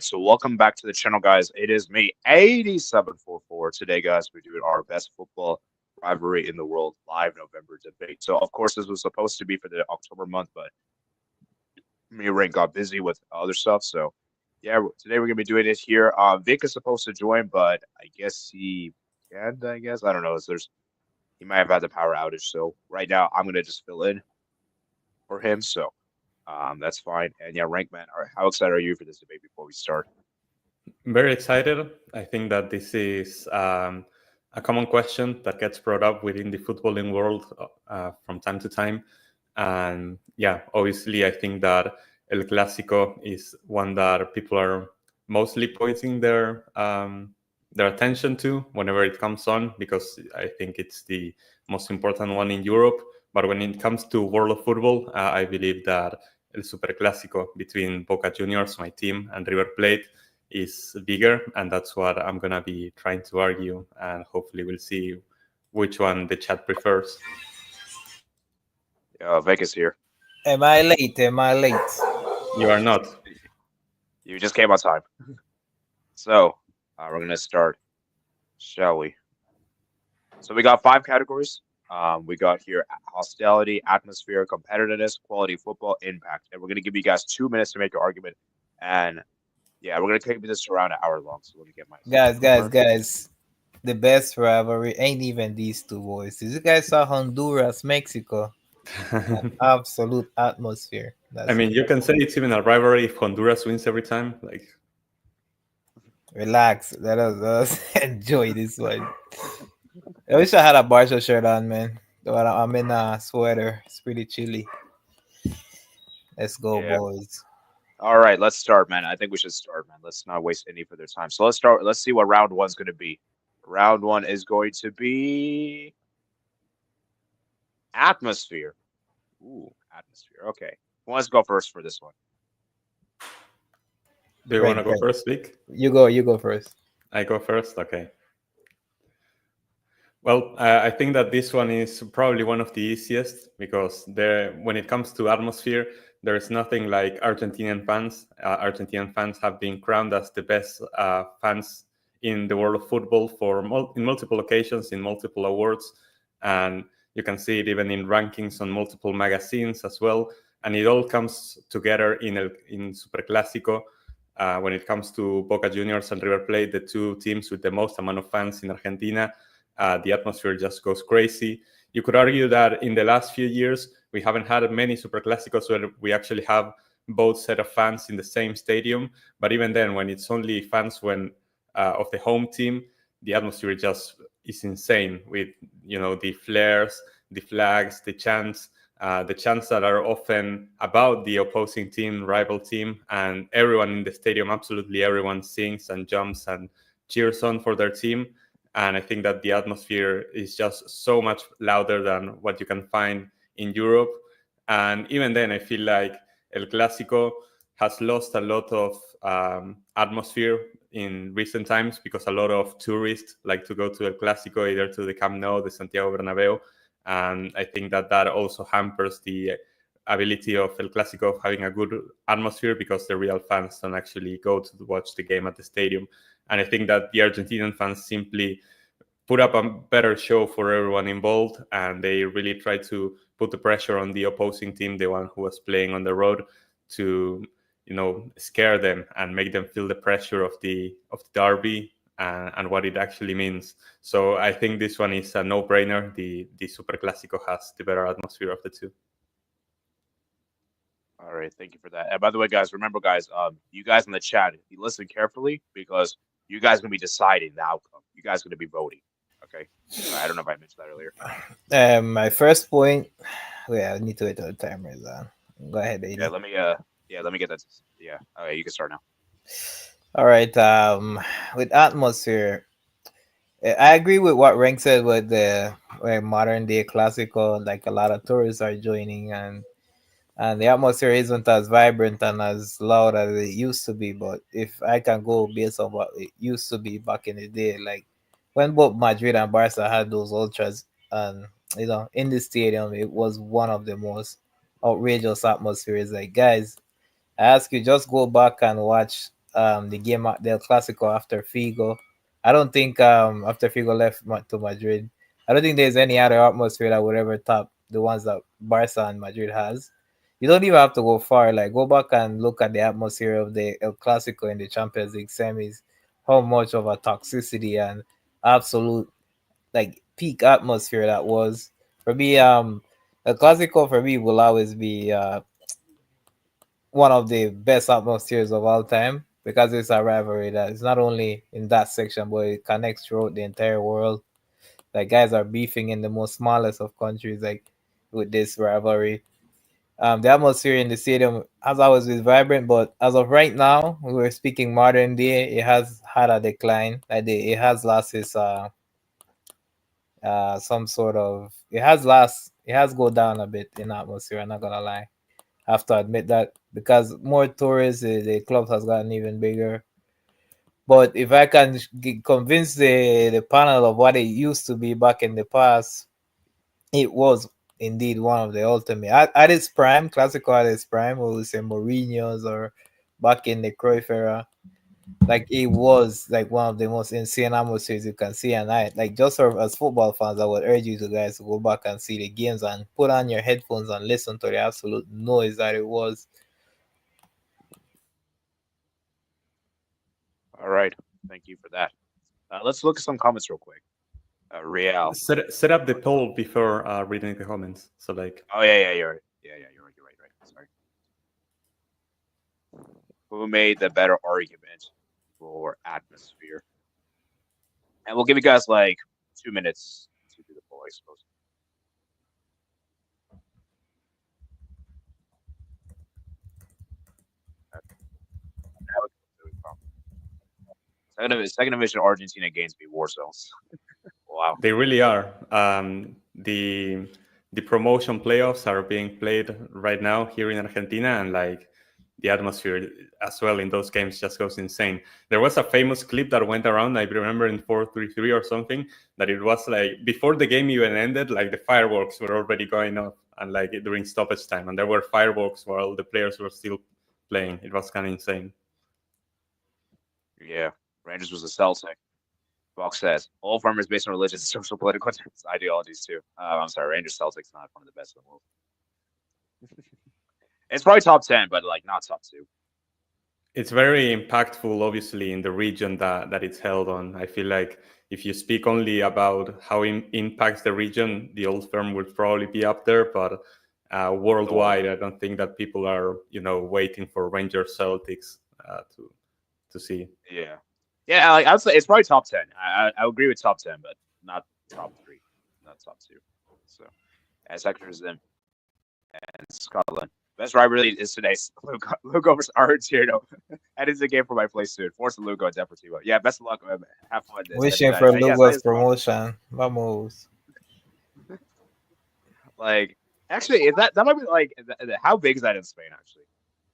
so welcome back to the channel, guys. It is me, 8744. Today, guys, we're doing our best football rivalry in the world live November debate. So, of course, this was supposed to be for the October month, but me and Rain got busy with other stuff. So, yeah, today we're gonna be doing it here. Vic is supposed to join, but I guess he can't. I guess I don't know. He might have had the power outage. So right now, I'm gonna just fill in for him. So, that's fine. And yeah, Rank Man, how excited are you for this debate before we start? Very excited. I think that this is a common question that gets brought up within the footballing world from time to time. And yeah, obviously, I think that El Clásico is one that people are mostly pointing their attention to whenever it comes on, because I think it's the most important one in Europe. But when it comes to world of football, I believe that El Super Clásico between Boca Juniors, my team, and River Plate is bigger, and that's what I'm gonna be trying to argue, and hopefully we'll see which one the chat prefers. Vegas here. Am I late? You are not. You just came on time. So we're gonna start, shall we? So we got 5 categories. We got here hostility, atmosphere, competitiveness, quality football, impact, and we're gonna give you guys 2 minutes to make your argument. And yeah, we're gonna take this around an hour long. So let me get my guys. The best rivalry ain't even these two boys. Did you guys saw Honduras, Mexico? Absolute atmosphere. I mean, you can say it's even a rivalry if Honduras wins every time. Like, relax. Let us enjoy this one. I wish I had a Barca shirt on, man. But I'm in a sweater. It's pretty chilly. Let's go, boys. All right, let's start, man. I think we should start, man. Let's not waste any further time. So let's start. Let's see what round one's going to be. Round one is going to be atmosphere. Ooh, atmosphere. Okay. Who wants to go first for this one? Do you want to go first, Vic? You go first. I go first? Okay. Well, I think that this one is probably one of the easiest, because when it comes to atmosphere, there is nothing like Argentinian fans. Argentinian fans have been crowned as the best fans in the world of football in multiple occasions, in multiple awards. And you can see it even in rankings on multiple magazines as well. And it all comes together in Super Clásico. When it comes to Boca Juniors and River Plate, the two teams with the most amount of fans in Argentina, the atmosphere just goes crazy. You could argue that in the last few years, we haven't had many Super Clásicos where we actually have both set of fans in the same stadium. But even then, when it's only fans of the home team, the atmosphere just is insane with, the flares, the flags, the chants that are often about the opposing team, rival team, and everyone in the stadium, absolutely everyone sings and jumps and cheers on for their team. And I think that the atmosphere is just so much louder than what you can find in Europe. And even then, I feel like El Clásico has lost a lot of atmosphere in recent times, because a lot of tourists like to go to El Clásico, either to the Camp Nou, the Santiago Bernabéu. And I think that also hampers the ability of El Clásico of having a good atmosphere, because the real fans don't actually go to watch the game at the stadium. And I think that the Argentinian fans simply put up a better show for everyone involved, and they really try to put the pressure on the opposing team, the one who was playing on the road, to scare them and make them feel the pressure of the derby and what it actually means. So I think this one is a no-brainer. The Super Clásico has the better atmosphere of the two. All right, thank you for that. And by the way, guys, remember, guys, you guys in the chat, if you listen carefully, because you guys are going to be deciding the outcome. You guys are going to be voting. Okay. I don't know if I mentioned that earlier. My first point. Wait, I need to wait till the timer is on. Go ahead, AD. Yeah, let me get that. Yeah. Okay, you can start now. All right. With atmosphere, I agree with what Rank said with the modern day classical. Like, a lot of tourists are joining, and the atmosphere isn't as vibrant and as loud as it used to be. But if I can go based on what it used to be back in the day, like when both Madrid and Barca had those ultras, and in the stadium, it was one of the most outrageous atmospheres. Like, guys, I ask you, just go back and watch the game del Clasico after Figo. I don't think after Figo left to Madrid, I don't think there's any other atmosphere that would ever top the ones that Barca and Madrid has. You don't even have to go far. Like go back and look at the atmosphere of the El Clasico in the Champions League semis. How much of a toxicity and absolute like peak atmosphere that was. For me, El Clasico for me will always be one of the best atmospheres of all time because it's a rivalry that is not only in that section but it connects throughout the entire world. Like guys are beefing in the most smallest of countries, like with this rivalry. The atmosphere in the stadium has always been vibrant, but as of right now, we were speaking modern day. It has had a decline. It has lost its some sort of. It has go down a bit in atmosphere. I'm not gonna lie. I have to admit that because more tourists, the club has gotten even bigger. But if I can convince the panel of what it used to be back in the past, it was indeed one of the ultimate at its prime, classical at its prime. We would say Mourinho's or back in the Cruyff era. Like it was like one of the most insane atmospheres you can see, and I like just sort of as football fans, I would urge you to guys to go back and see the games and put on your headphones and listen to the absolute noise that it was. All right. Thank you for that. Let's look at some comments real quick. Real. Set up the poll before reading the comments. So like. Oh yeah, you're right. You're right. Sorry. Who made the better argument for atmosphere? And we'll give you guys like 2 minutes to do the poll, I suppose. Second division Argentina games be war zones. Wow. They really are. The promotion playoffs are being played right now here in Argentina, and like the atmosphere as well in those games just goes insane. There was a famous clip that went around, I remember in 4-3-3 or something, that it was like before the game even ended, like the fireworks were already going off, and like during stoppage time, and there were fireworks while the players were still playing. It was kind of insane. Yeah, Rangers was a Celtic. Box says all farmers based on religious, social, political ideologies too. I'm sorry, Rangers Celtics not one of the best in the world. It's probably top 10, but like not top 2. It's very impactful, obviously, in the region that it's held on. I feel like if you speak only about how it impacts the region, the Old Firm would probably be up there. But worldwide, I don't think that people are, waiting for Rangers Celtics to see. Yeah, like I'd say it's probably top 10. I agree with top 10, but not top 3, not top 2. So, as sectors in and Scotland. Best rivalry is today's Lugo versus Argentina. That is a game for my place soon. Forza Lugo and Deportivo. Yeah, best of luck. Have fun. Wishing for Lugo's promotion. Vamos. Like, actually, is that might be like, how big is that in Spain, actually?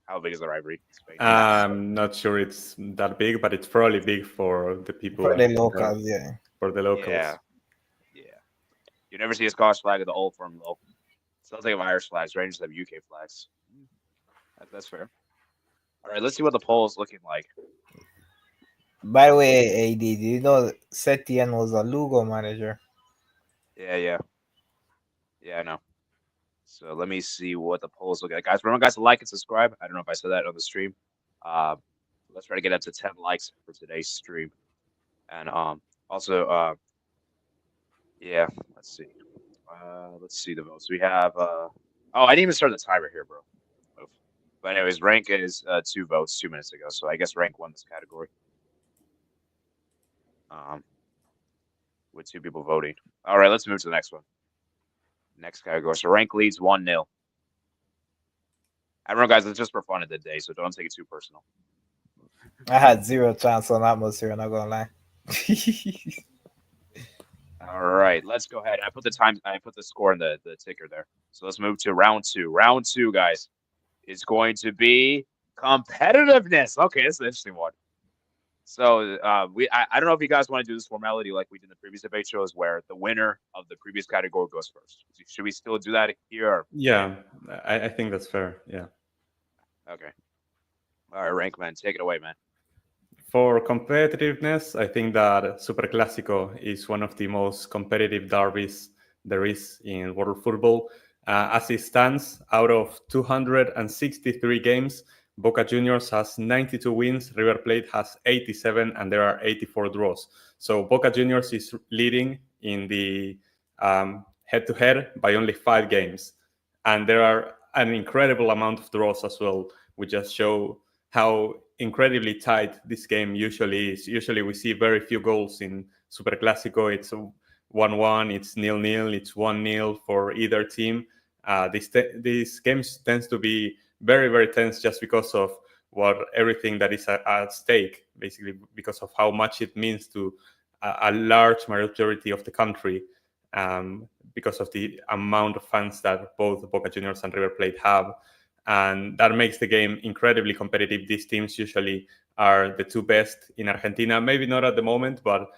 How big is the rivalry in Spain? I'm not sure it's that big, but it's probably big for the people. For the locals, yeah. For the locals. Yeah. You never see a Scottish flag at the Old Firm local. Celtic have Irish flags. Rangers have UK flags. That's fair. All right, let's see what the poll is looking like. By the way, AD, do you know Setien was a Lugo manager? Yeah, I know. So let me see what the polls look like. Guys, remember, guys, to like and subscribe. I don't know if I said that on the stream. Let's try to get up to 10 likes for today's stream. And also, yeah, let's see. Let's see the votes. We have, oh, I didn't even start the timer here, bro. But anyways, rank is 2 votes 2 minutes ago. So I guess rank won this category. With 2 people voting. All right, let's move to the next one. Next category. So rank leads 1-0. I remember, guys, it's just for fun of the day, so don't take it too personal. I had 0 chance on atmosphere, I'm not gonna lie. All right, let's go ahead. I put the score in the ticker there. So let's move to round 2. Round 2, guys, is going to be competitiveness. Okay, this is an interesting one. So I don't know if you guys want to do this formality like we did in the previous debate shows, where the winner of the previous category goes first. Should we still do that here? Or? Yeah, I think that's fair. Yeah. Okay. All right, Rankman, take it away, man. For competitiveness, I think that Super Clásico is one of the most competitive derbies there is in world football. As it stands, out of 263 games, Boca Juniors has 92 wins, River Plate has 87, and there are 84 draws. So Boca Juniors is leading in the head-to-head by only 5 games. And there are an incredible amount of draws as well, which just show how incredibly tight this game usually is. Usually we see very few goals in Super Clásico. It's 1-1, it's 0-0, it's 1-0 for either team. These games tends to be very, very tense just because of everything that is at stake, basically because of how much it means to a large majority of the country, because of the amount of fans that both Boca Juniors and River Plate have. And that makes the game incredibly competitive. These teams usually are the two best in Argentina, maybe not at the moment, but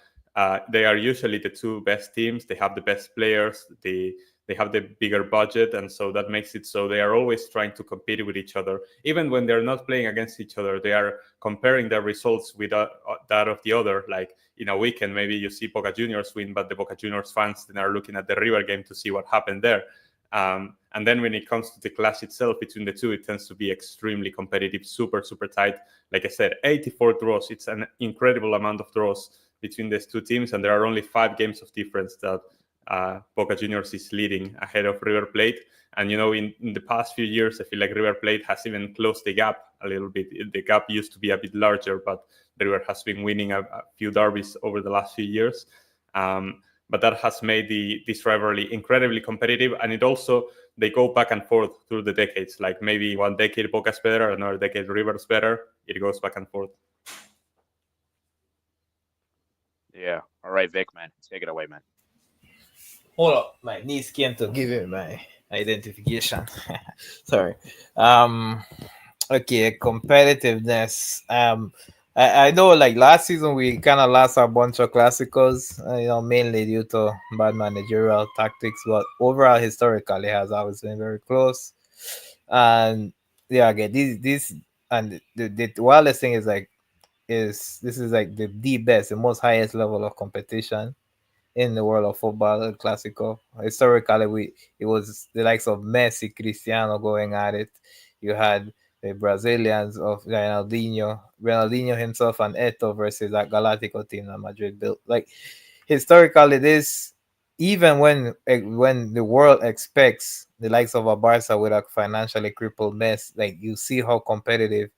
they are usually the two best teams. They have the best players, they have the bigger budget, and so that makes it so they are always trying to compete with each other. Even when they're not playing against each other, they are comparing their results with that of the other. Like in a weekend, maybe you see Boca Juniors win, but the Boca Juniors fans then are looking at the River game to see what happened there. And then when it comes to the clash itself between the two, it tends to be extremely competitive, super, super tight. Like I said, 84 draws. It's an incredible amount of draws between these two teams, and there are only 5 games of difference that Boca Juniors is leading ahead of River Plate. And, in the past few years, I feel like River Plate has even closed the gap a little bit. The gap used to be a bit larger, but River has been winning a few derbies over the last few years. But that has made this rivalry incredibly competitive. And it also, they go back and forth through the decades. Like maybe one decade Boca's better, another decade River's better. It goes back and forth. Yeah. All right, Vic, man. Take it away, man. Hold up. My niece came to give me my identification. Sorry. Okay, competitiveness. I know like last season we kind of lost a bunch of classicals, mainly due to bad managerial tactics, but overall historically it has always been very close. And yeah, again, this and the wildest thing is this is like the best, the most highest level of competition in the world of football, El Clasico. Historically, it was the likes of Messi, Cristiano going at it. You had the Brazilians of Ronaldinho himself and Eto'o versus that Galactico team that Madrid built. Like historically, this even when the world expects the likes of a Barca with a financially crippled mess, like you see how competitive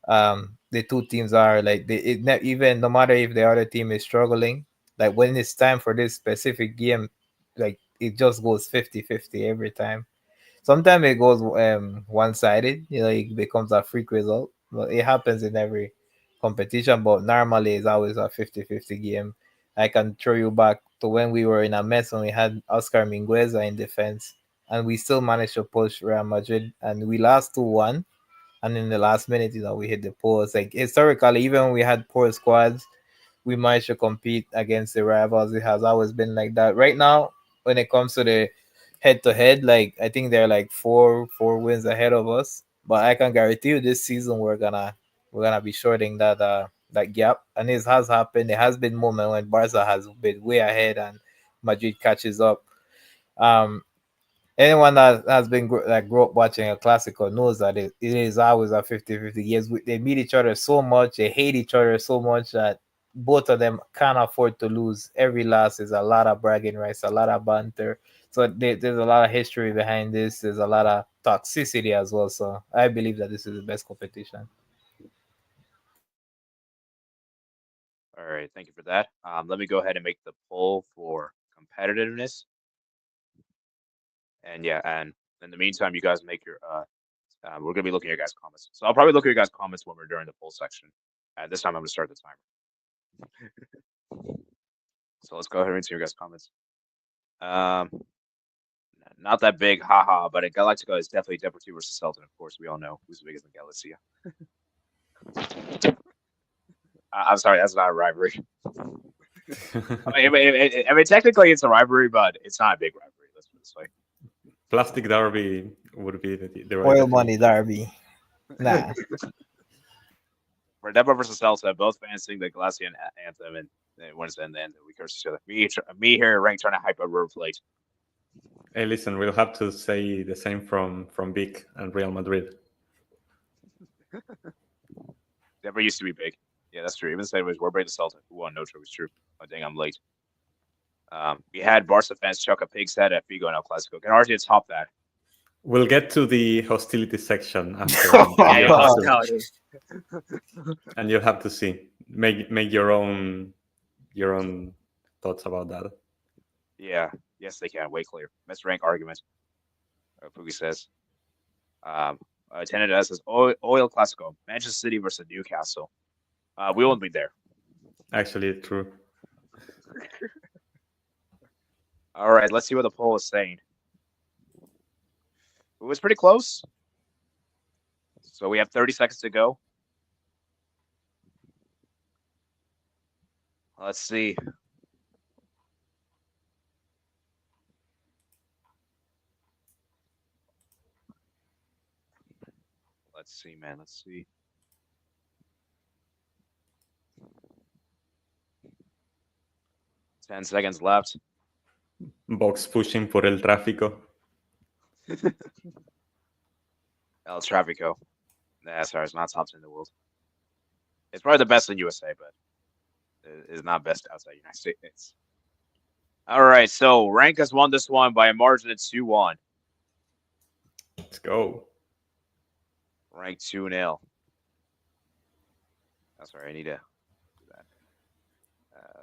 the two teams are. Like even no matter if the other team is struggling, like when it's time for this specific game, like it just goes 50-50 every time. Sometimes it goes one-sided, it becomes a freak result. But it happens in every competition, but normally it's always a 50-50 game. I can throw you back to when we were in a mess when we had Oscar Mingueza in defense, and we still managed to push Real Madrid, and we lost 2-1. And in the last minute, we hit the post. Like historically, even when we had poor squads, we managed to compete against the rivals. It has always been like that. Right now, when it comes to the head-to-head, like I think they're like four wins ahead of us. But I can guarantee you, this season we're gonna be shorting that gap. And this has happened. There has been moment when Barca has been way ahead and Madrid catches up. Anyone that has been grew up watching a classical knows that it is always a 50-50. Yes, they meet each other so much, they hate each other so much that both of them can't afford to lose. Every loss is a lot of bragging rights, a lot of banter. So there's a lot of history behind this. There's a lot of toxicity as well. So I believe that this is the best competition. All right, thank you for that. Let me go ahead and make the poll for competitiveness. And yeah, and in the meantime, you guys make your we're gonna be looking at your guys' comments. So I'll probably look at your guys' comments when we're during the poll section. This time I'm gonna start the timer. So let's go ahead and see your guys' comments. Not that big, haha, but Galactica is definitely Deportivo versus Sultan. Of course, we all know who's the biggest in Galicia. I'm sorry, that's not a rivalry. I mean, technically it's a rivalry, but it's not a big rivalry. Let's put it this way. Plastic derby would be the Oil money derby. Nah. Cordoba versus Celta. Both fans sing the Galician anthem, and when it's in the end, we curse each other. Me here at Rank trying to hype a River Plate. Hey, listen, we'll have to say the same from Vic and Real Madrid. Never used to be big. Yeah, that's true. Even sideways, we're the Celta. Who won? No true. It's true. Oh, dang, I'm late. We had Barca fans chuck a pig's head at Figo in El Clasico. Can Argentina top that? We'll get to the hostility section after. Hostility. And you'll have to see. Make your own thoughts about that. Yeah. Yes, they can. Way clear. Mr. Rank argument. Pugi says. Tenant says Oil Clasico. Manchester City versus Newcastle. We won't be there. Actually, true. All right, let's see what the poll is saying. It was pretty close. So we have 30 seconds to go. Let's see. Let's see, man. Let's see. 10 seconds left. Box pushing por el tráfico. El Tráfico. Nah, sorry, it's not top 10 in the world. It's probably the best in USA, but it's not best outside the United States. All right, so Rank has won this one by a margin of 2-1. Let's go. Rank 2-0. Oh, sorry, I need to do that.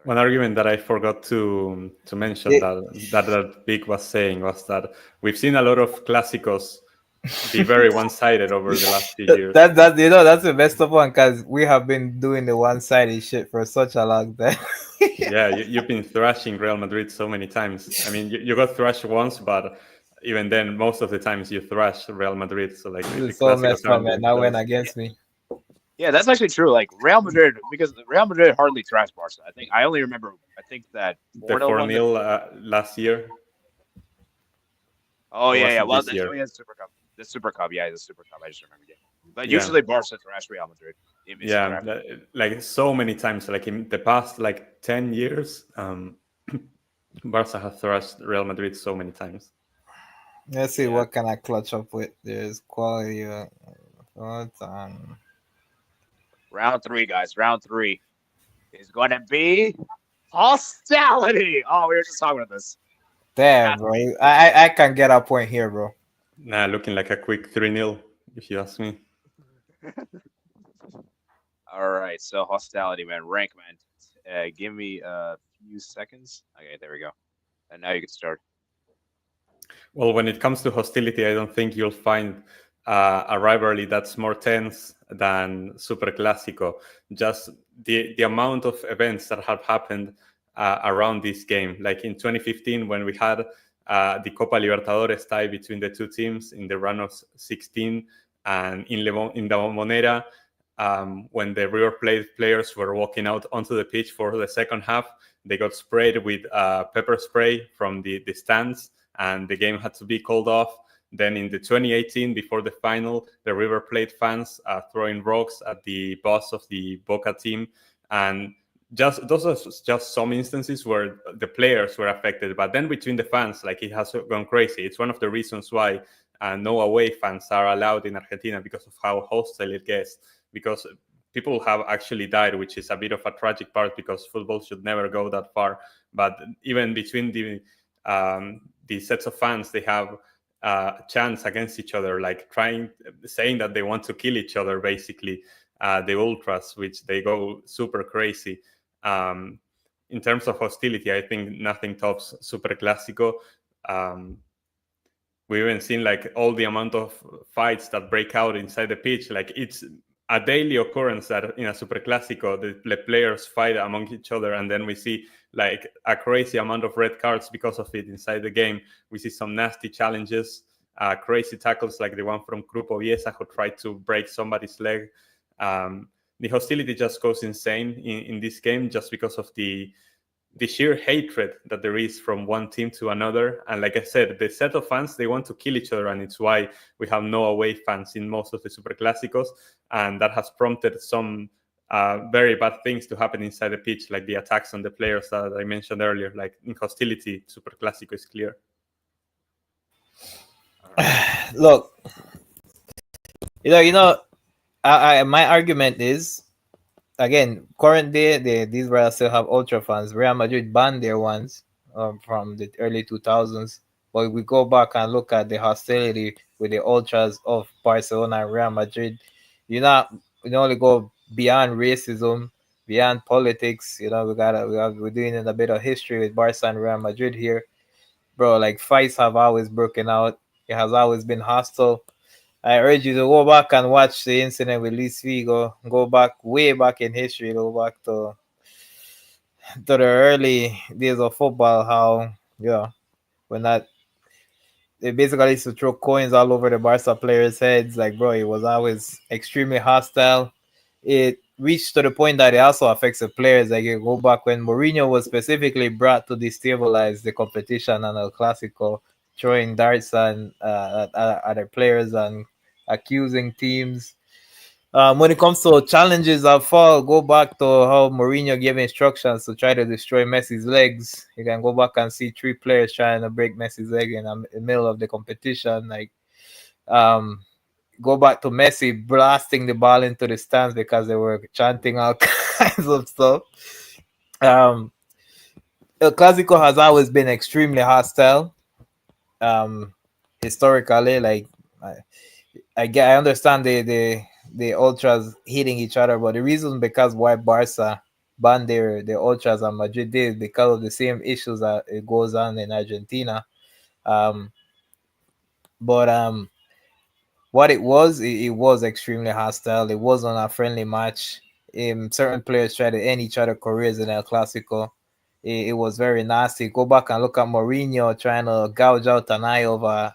One argument that I forgot to mention that Vic was saying was that we've seen a lot of clásicos be very one-sided over the last few years. That's the best of one, because we have been doing the one-sided shit for such a long time. Yeah, you've been thrashing Real Madrid so many times. I mean, you got thrashed once, but even then, most of the times you thrash Real Madrid. So like, It's so messed up, man. That went against me. Yeah, that's actually true. Like Real Madrid, because Real Madrid hardly thrashed Barca. I only remember. I think that the 4-0 last year. Oh yeah. Well, this year. The Super Cup. The Super Cup. Yeah, the Super Cup. I just remember it. But usually Barca thrashed Real Madrid. Yeah, like so many times. Like in the past, like 10 years, Barca has thrashed Real Madrid so many times. Let's see what can I clutch up with. There's quality. Round 3, guys. Round 3 is going to be Hostility. Oh, we were just talking about this. Damn, bro. I can get a point here, bro. Nah, looking like a quick 3-0, if you ask me. All right, so Hostility, man. Rank, man. Give me a few seconds. Okay, there we go. And now you can start. Well, when it comes to Hostility, I don't think you'll find a rivalry that's more tense than Super Clásico. Just the amount of events that have happened around this game. Like in 2015, when we had the Copa Libertadores tie between the two teams in the round of 16, and in the Bombonera, when the River Plate players were walking out onto the pitch for the second half, they got sprayed with pepper spray from the stands, and the game had to be called off. Then in the 2018, before the final, the River Plate fans throwing rocks at the boss of the Boca team. And those are just some instances where the players were affected. But then between the fans, like, it has gone crazy. It's one of the reasons why no away fans are allowed in Argentina, because of how hostile it gets. Because people have actually died, which is a bit of a tragic part, because football should never go that far. But even between the sets of fans, they have chants against each other, like saying that they want to kill each other, basically, the ultras, which they go super crazy. In terms of hostility, I think nothing tops Super Clásico. We've even seen like all the amount of fights that break out inside the pitch. Like, it's a daily occurrence that in a Super Clásico, the players fight among each other, and then we see like a crazy amount of red cards because of it inside the game. We see some nasty challenges, crazy tackles like the one from Grupo Viesa, who tried to break somebody's leg. The hostility just goes insane in this game, just because of the sheer hatred that there is from one team to another. And like I said, the set of fans, they want to kill each other, and it's why we have no away fans in most of the Super Clásicos, and that has prompted some very bad things to happen inside the pitch, like the attacks on the players that I mentioned earlier. Like in Hostility, Super Clásico is clear. Look, my argument is, again, current day, these Real still have ultra fans. Real Madrid banned their ones from the early 2000s. But we go back and look at the hostility with the ultras of Barcelona and Real Madrid. You only go beyond racism, beyond politics. We're doing a bit of history with Barca and Real Madrid here, bro. Like, fights have always broken out. It has always been hostile. I urge you to go back and watch the incident with Luis Figo. Go back, way back in history. Go back to the early days of football. How when they basically used to throw coins all over the Barca players' heads. Like, bro, it was always extremely hostile. It reached to the point that it also affects the players. Like, you go back when Mourinho was specifically brought to destabilize the competition on El Clasico, throwing darts at other players and accusing teams. When it comes to challenges that fall, go back to how Mourinho gave instructions to try to destroy Messi's legs. You can go back and see 3 players trying to break Messi's leg in the middle of the competition. Like, go back to Messi blasting the ball into the stands because they were chanting all kinds of stuff. El Clasico has always been extremely hostile. Historically, like, I understand the ultras hitting each other, but the reason because why Barca banned their ultras and Madrid did because of the same issues that it goes on in Argentina. But what it was extremely hostile. It wasn't a friendly match. Certain players tried to end each other's careers in El Clasico. It was very nasty. Go back and look at Mourinho trying to gouge out an eye of a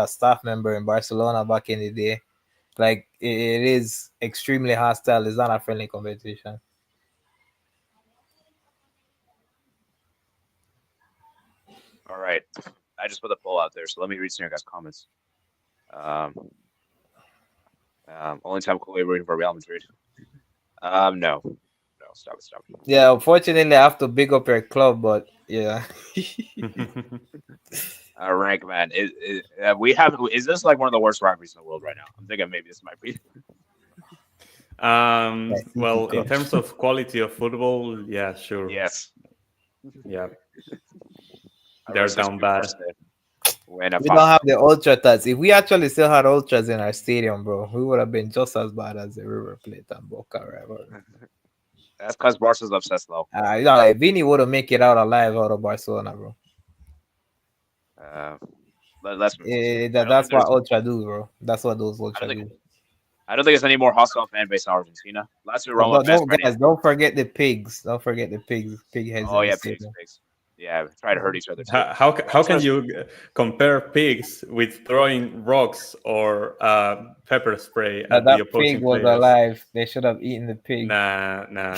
staff member in Barcelona back in the day. Like, it is extremely hostile. It's not a friendly competition. All right. I just put the poll out there, so let me read some of your guys' comments. Only time cool rooting for Real Madrid. No, stop it. Yeah, unfortunately, I have to big up your club, but yeah. Rank, man. Is this like one of the worst rivalries in the world right now? I'm thinking maybe this might be. Well, in terms of quality of football, yeah, sure. Yes. Yeah. They're down bad. We don't have the ultra tats. If we actually still had ultras in our stadium, bro, we would have been just as bad as the River Plate and Boca rivalry. That's because Barca's obsessed, though. Like, Vini would have make it out alive out of Barcelona, bro. That's what ultra do, bro. That's what those ultra do. I don't think there's any more hostile fan base in Argentina. Last year, Roma don't forget the pigs. Don't forget the pigs. Pig heads. Oh yeah, pigs. Yeah, try to hurt each other. How can you compare pigs with throwing rocks or pepper spray at the opposing pig was players? Alive. They should have eaten the pig. Nah. Wow.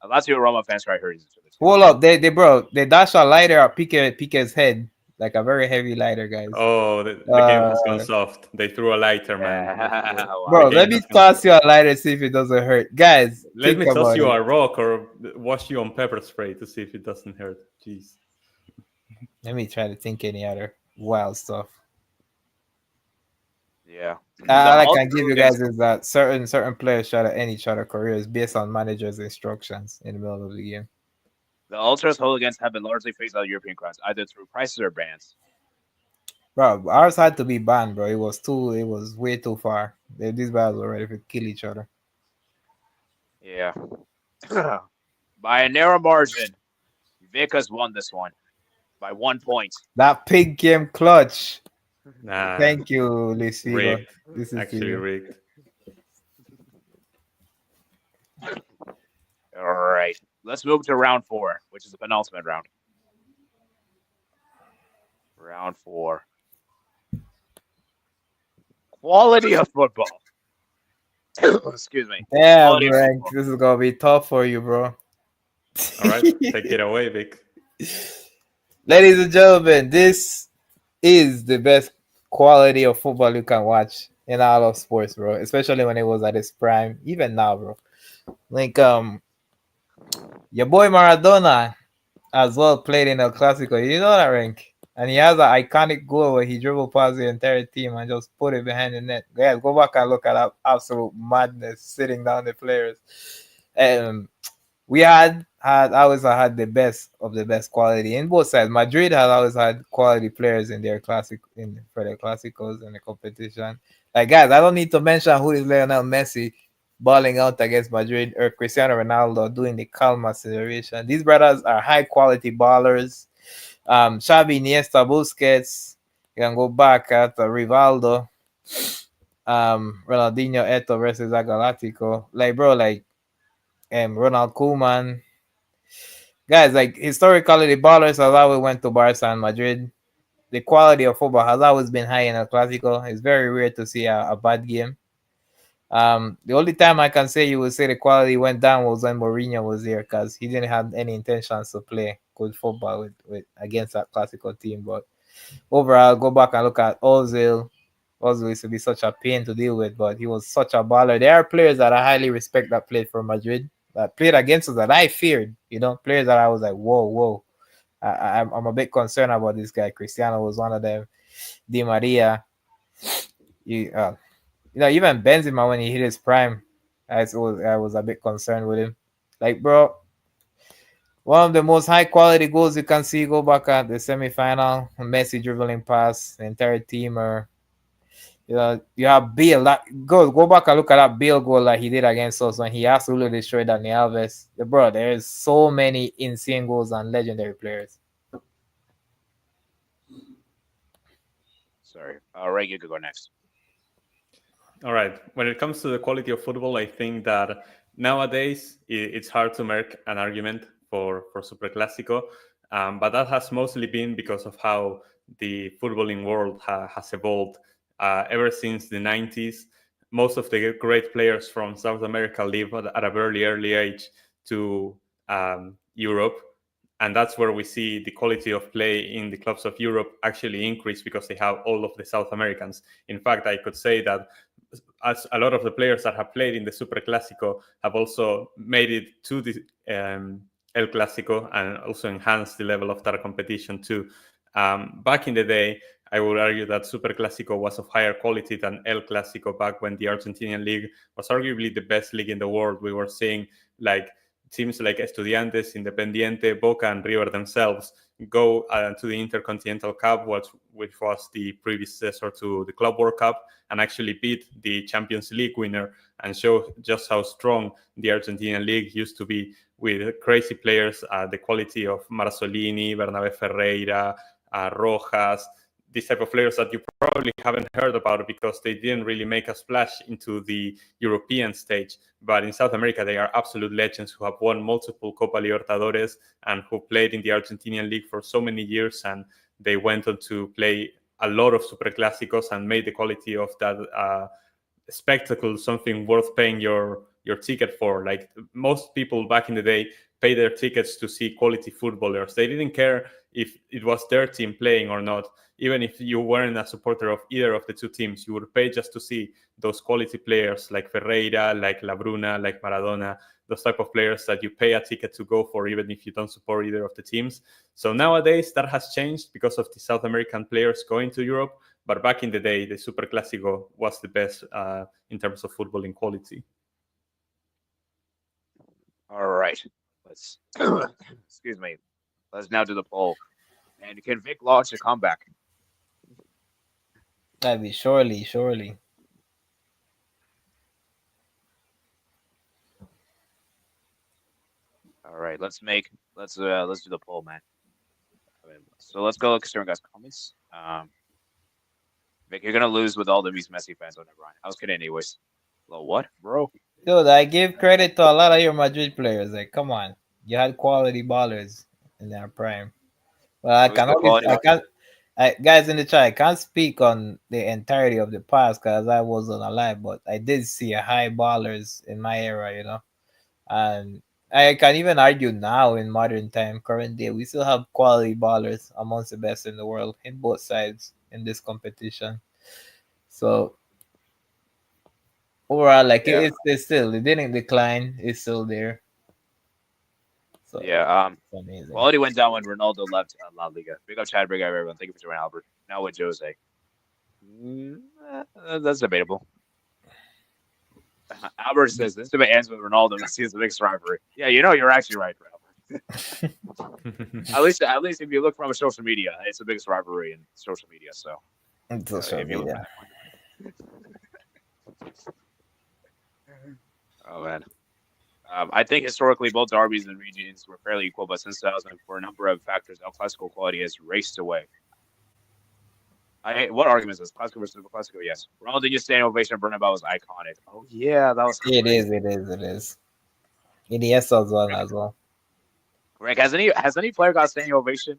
Lazio Roma fans try hurting each other. Hold up, they dash a lighter at Pique's head, like a very heavy lighter, guys. Oh, the game has gone soft. They threw a lighter, man. Bro, let me toss you a lighter, see if it doesn't hurt, guys. Let me toss you a rock or wash you on pepper spray to see if it doesn't hurt. Jeez. Let me try to think any other wild stuff. Yeah. All I can give you guys is that certain players try to end each other's careers based on managers' instructions in the middle of the game. The ultras hooligans have been largely phased out of European crowds, either through prices or bans. Bro, ours had to be banned, bro. It was way too far. These guys were ready to kill each other. Yeah. By a narrow margin, Vickers won this one by 1 point. That pig came clutch. Nah. Thank you, Luis. This is actually rigged. All right. Let's move to round 4, which is the penultimate round. Round 4. Quality of football. Excuse me. Yeah, Frank, this is gonna be tough for you, bro. All right, take it away, Vic. Ladies and gentlemen, this is the best quality of football you can watch in all of sports, bro. Especially when it was at its prime. Even now, bro. Like your boy Maradona as well played in El Clasico. You know that, Rank? And he has an iconic goal where he dribbled past the entire team and just put it behind the net. Guys, go back and look at that absolute madness sitting down the players. We had always had the best of the best quality in both sides. Madrid had always had quality players in their classic for their classicals in the competition. Like guys, I don't need to mention who is Lionel Messi balling out against Madrid or Cristiano Ronaldo doing the calm acceleration. These brothers are high quality ballers. Xavi, Iniesta, Busquets. You can go back at Rivaldo, Ronaldinho, Eto versus Galactico. Like bro, like Ronald Koeman. Guys, like historically, the ballers has always went to Barca and Madrid. The quality of football has always been high in El Clasico. It's very rare to see a bad game. The only time I can say you would say the quality went down was when Mourinho was there because he didn't have any intentions to play good football with against that classical team. But overall, go back and look at Ozil. Ozil used to be such a pain to deal with, but he was such a baller. There are players that I highly respect that played for Madrid, that played against us that I feared. You know, players that I was like, whoa, whoa. I'm a bit concerned about this guy. Cristiano was one of them. Di Maria. You, even Benzema when he hit his prime, I was a bit concerned with him. Like, bro, one of the most high quality goals you can see. Go back at the semi-final, Messi dribbling past the entire team, or you have Bale. Go back and look at that Bale goal that he did against us when he absolutely destroyed Dani Alves. Bro, there's so many insane goals and legendary players. Sorry, Ray, you could go next. All right. When it comes to the quality of football, I think that nowadays it's hard to make an argument for Super Clásico, but that has mostly been because of how the footballing world has evolved. Ever since the 90s, most of the great players from South America live at a very early age to Europe. And that's where we see the quality of play in the clubs of Europe actually increase because they have all of the South Americans. In fact, I could say that as a lot of the players that have played in the Super Clásico have also made it to the El Clásico and also enhanced the level of that competition too. Back in the day, I would argue that Super Clásico was of higher quality than El Clásico back when the Argentinian league was arguably the best league in the world. We were seeing like teams like Estudiantes, Independiente, Boca, and River themselves go to the Intercontinental Cup, which was the predecessor to the Club World Cup, and actually beat the Champions League winner and show just how strong the Argentinian league used to be with crazy players, the quality of Marzolini, Bernabé Ferreira, Rojas, these type of players that you probably haven't heard about because they didn't really make a splash into the European stage. But in South America, they are absolute legends who have won multiple Copa Libertadores and who played in the Argentinian league for so many years. And they went on to play a lot of Super Clásicos and made the quality of that spectacle something worth paying your ticket for. Like most people back in the day pay their tickets to see quality footballers. They didn't care if it was their team playing or not. Even if you weren't a supporter of either of the two teams, you would pay just to see those quality players like Ferreira, like Labruna, like Maradona, those type of players that you pay a ticket to go for, even if you don't support either of the teams. So nowadays that has changed because of the South American players going to Europe. But back in the day, the Super Clásico was the best in terms of footballing quality. All right, let's excuse me. Let's now do the poll. And can Vic launch a comeback? That'd be surely. All right, let's do the poll, man. So let's go look at guys' comments. Vic, you're gonna lose with all of these Messi fans on everyone. I was kidding, anyways. Well, what, bro? Dude, I give credit to a lot of your Madrid players. Like, come on, you had quality ballers in their prime. Well, guys in the chat, I can't speak on the entirety of the past because I wasn't alive, but I did see a high ballers in my era, and I can even argue now in modern time, current day, we still have quality ballers amongst the best in the world in both sides in this competition. So overall, like Yeah. it's still, it didn't decline. It's still there. So Yeah. it's amazing. Quality went down when Ronaldo left La Liga. Big up Chad, big up everyone. Thank you for joining, Albert. Now with Jose. That's debatable. Albert says this debate ends with Ronaldo and sees the mixed rivalry. Yeah, you're actually right, Albert. at least if you look from a social media, it's the biggest rivalry in social media. So Social if you look media. Oh man. I think historically both derbies and regions were fairly equal, but since 2000, for a number of factors, El Clasico quality has raced away. What argument is this? Clasico versus Super Clasico? Yes. Ronaldinho's standing ovation at Bernabeu was iconic. Oh yeah, that was It great. is. It is. It is. Iniesta as well. Rick, has any player got standing ovation?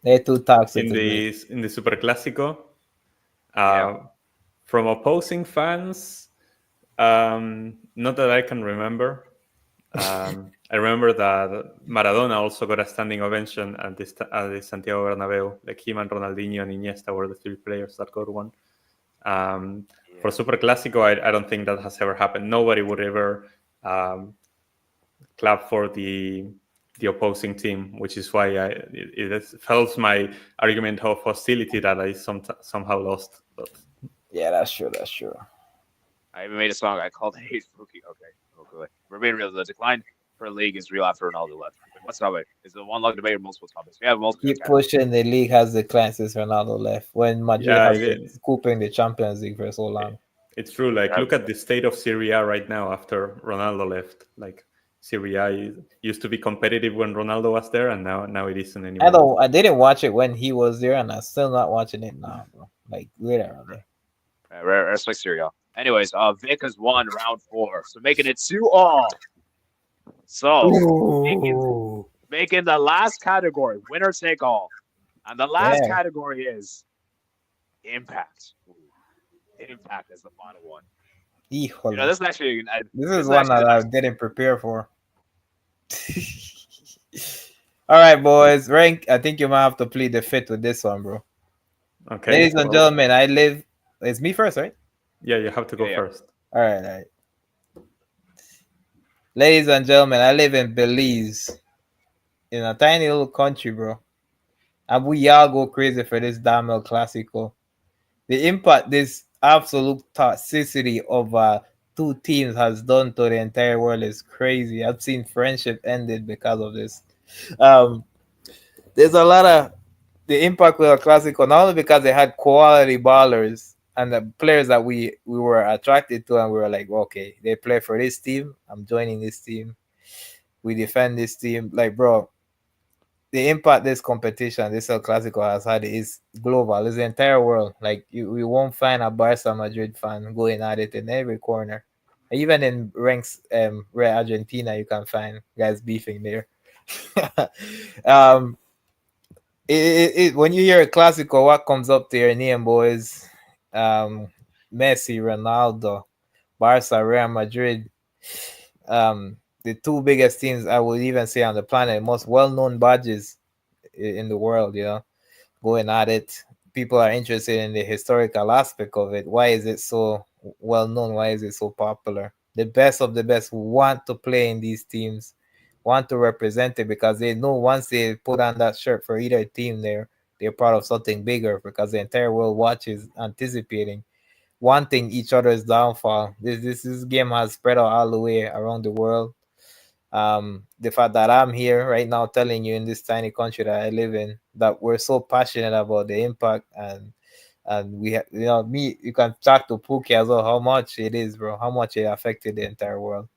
They're too toxic. in the Super Clásico, Yeah. from opposing fans, not that I can remember. I remember that Maradona also got a standing ovation at the Santiago Bernabeu. Like him and Ronaldinho and Iniesta were the three players that got one. For Super Clásico, I don't think that has ever happened. Nobody would ever clap for the opposing team, which is why it helps my argument of hostility that I somehow lost. But Yeah, that's true. That's true. I even made a song I called Hate Fluky. Okay. We're being real. The decline for a league is real after Ronaldo left. What's the topic? Is it one log debate or multiple topics? We have multiple. Keep pushing. The league has declined since Ronaldo left. When Madrid has been scooping the Champions League for so long. It's true. Like, look at the state of Serie A right now after Ronaldo left. Like, Serie A used to be competitive when Ronaldo was there, and now it isn't anymore. I didn't watch it when he was there, and I'm still not watching it now, bro. Like, literally. Respect Serie A. Anyways, Vic has won round 4, so making it 2-all. So making the last category winner take all, and the last category is impact. Impact is the final one. This is actually this is one that I didn't prepare for. All right, boys. Rank. I think you might have to plead the fifth with this one, bro. Okay. Ladies and gentlemen, it's me first, right? Yeah, you have to go first. All right. Ladies and gentlemen, I live in Belize, in a tiny little country, bro. And we all go crazy for this damn El Clasico. The impact this absolute toxicity of two teams has done to the entire world is crazy. I've seen friendship ended because of this. There's a lot of the impact with El Clasico, not only because they had quality ballers and the players that we were attracted to, and we were like, okay, they play for this team. I'm joining this team. We defend this team. Like, bro, the impact this competition, this El Clasico has had is global. It's the entire world. Like, we won't find a Barca Madrid fan going at it in every corner. Even in ranks where Argentina, you can find guys beefing there. When you hear a Clasico, what comes up to your name, boys? Messi, Ronaldo, Barca, Real Madrid. The two biggest teams I would even say on the planet, most well-known badges in the world, going at it. People are interested in the historical aspect of it. Why is it so well-known? Why is it so popular? The best of the best want to play in these teams, want to represent it, because they know once they put on that shirt for either team, they're part of something bigger, because the entire world watches, anticipating, wanting each other's downfall. This game has spread out all the way around the world. The fact that I'm here right now telling you in this tiny country that I live in that we're so passionate about the impact, and we you can talk to Pookie as well, how much it is, bro, how much it affected the entire world.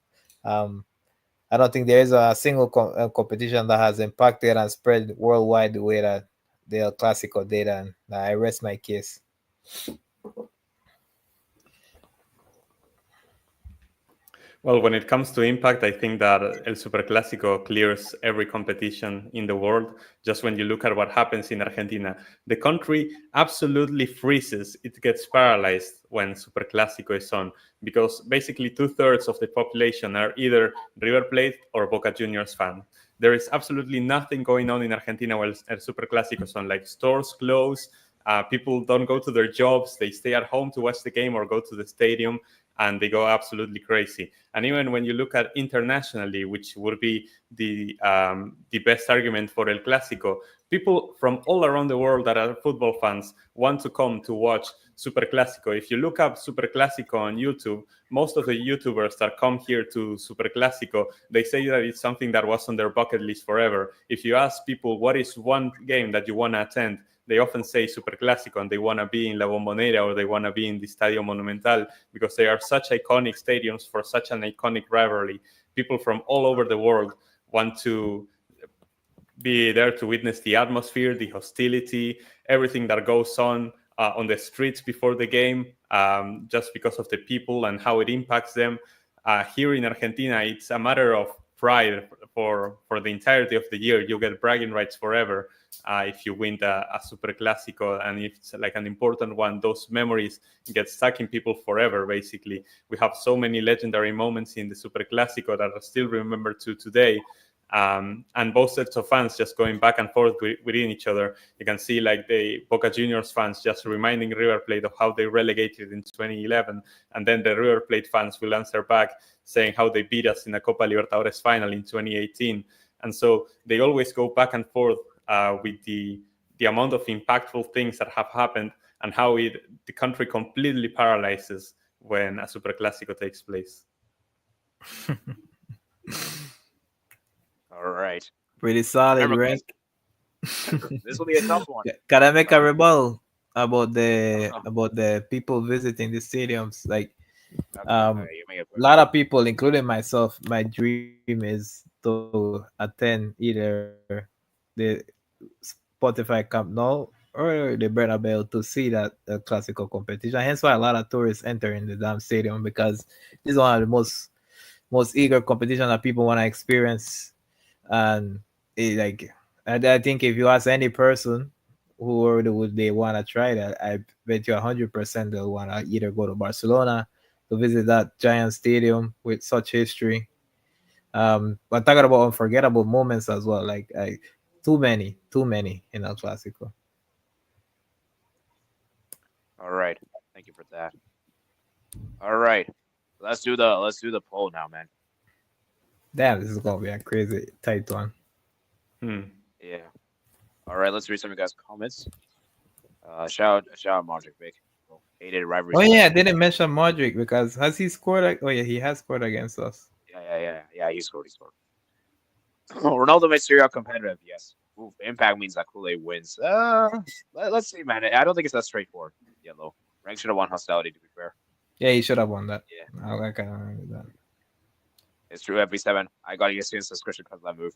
I don't think there is a single competition that has impacted and spread worldwide the way that the El Clasico did, and I rest my case. Well, when it comes to impact, I think that El Superclásico clears every competition in the world. Just when you look at what happens in Argentina, the country absolutely freezes. It gets paralyzed when Superclásico is on, because basically 2/3 of the population are either River Plate or Boca Juniors fan. There is absolutely nothing going on in Argentina while El Superclásico is on. Like, stores close, people don't go to their jobs, they stay at home to watch the game or go to the stadium. and they go absolutely crazy. And even when you look at internationally, which would be the best argument for El Clásico, people from all around the world that are football fans want to come to watch Super Clásico. If you look up Super Clásico on YouTube, most of the YouTubers that come here to Super Clásico, they say that it's something that was on their bucket list forever. If you ask people what is one game that you want to attend, they often say Super Clásico, and they want to be in La Bombonera or they want to be in the Estadio Monumental, because they are such iconic stadiums for such an iconic rivalry. People from all over the world want to be there to witness the atmosphere, the hostility, everything that goes on the streets before the game, just because of the people and how it impacts them. Here in Argentina, it's a matter of pride for the entirety of the year. You get bragging rights forever if you win a Super Clásico, and if it's like an important one, those memories get stuck in people forever, basically. We have so many legendary moments in the Super Clásico that are still remembered to today. And both sets of fans just going back and forth within each other. You can see like the Boca Juniors fans just reminding River Plate of how they relegated in 2011, and then the River Plate fans will answer back saying how they beat us in a Copa Libertadores final in 2018. And so they always go back and forth with the amount of impactful things that have happened, and how the country completely paralyzes when a Super Clásico takes place. All right. Pretty solid, Remember, right? This will be a tough one. Can I make a rebuttal about the people visiting the stadiums? Like, a lot of people, including myself, my dream is to attend either the Spotify Camp Nou or the Bernabeu to see that classical competition. Hence why a lot of tourists enter in the damn stadium, because this is one of the most eager competition that people want to experience. And I think if you ask any person who would they want to try that, I bet you 100% they'll want to either go to Barcelona to visit that giant stadium with such history. But talking about unforgettable moments as well, like too many in El Clásico. All right, thank you for that. All right, let's do the poll now, man. Damn, this is gonna be a crazy tight one. Yeah. All right, let's read some of you guys' comments. Shout out Modric, big. Hated rivalry. Oh yeah, I didn't mention Modric because has he scored? Oh yeah, he has scored against us. Yeah. He scored. Ronaldo made Serie A competitive. Yes. Oof, impact means that Kool-Aid wins. Let's see, man. I don't think it's that straightforward. Yellow. Rank should have won Hostility, to be fair. Yeah, he should have won that. Yeah. I kind of remember that. It's true, FB7. I got ESPN's subscription because of that move.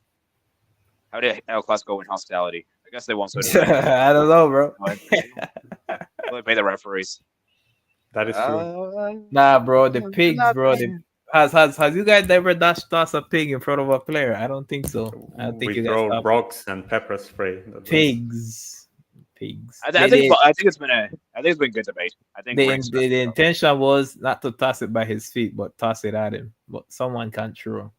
How did El Clasico win Hostility? I guess they won, so I don't know, bro. They pay the referees. That is true. Nah, bro, the pigs, bro. Has you guys ever tossed a pig in front of a player? I don't think so. I think we throw rocks and pepper spray. Pigs. I think it's been good debate. I think the intention was not to toss it by his feet, but toss it at him. But someone can't throw.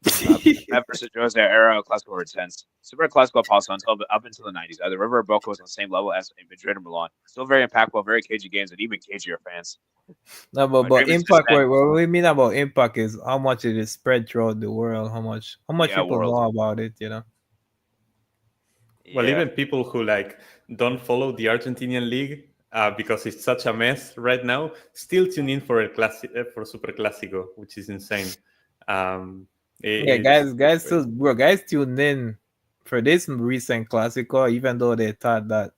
Pep versus Jose era Clasico were intense. Super Clasico pulse until up until the 90s. Either River or Boca was on the same level as Madrid or Milan. Still very impactful, very cagey games, and even cagier fans. No, but impact. What we mean about impact is how much it is spread throughout the world. How much people know about it. You know. Well, even people who don't follow the Argentinian league because it's such a mess right now, still tune in for for Super Clásico, which is insane. Guys tuned in for this recent Clásico, even though they thought that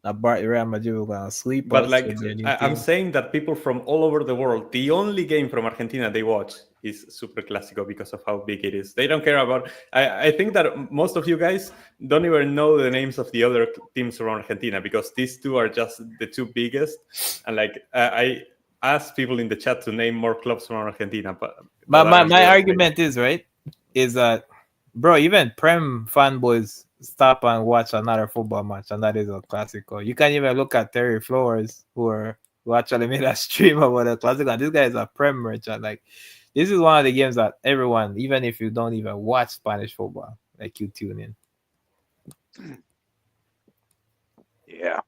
Real Madrid were gonna sweep us. But I'm saying that people from all over the world, the only game from Argentina they watch is Super Clásico because of how big it is. They don't care about. I think that most of you guys don't even know the names of the other teams from Argentina because these two are just the two biggest. And I asked people in the chat to name more clubs from Argentina, but my argument is that, bro, even Prem fanboys stop and watch another football match, and that is a Clásico. You can even look at Terry Flores, who actually made a stream about a Clásico. And this guy is a Prem merchant. This is one of the games that everyone, even if you don't even watch Spanish football, you tune in. Yeah.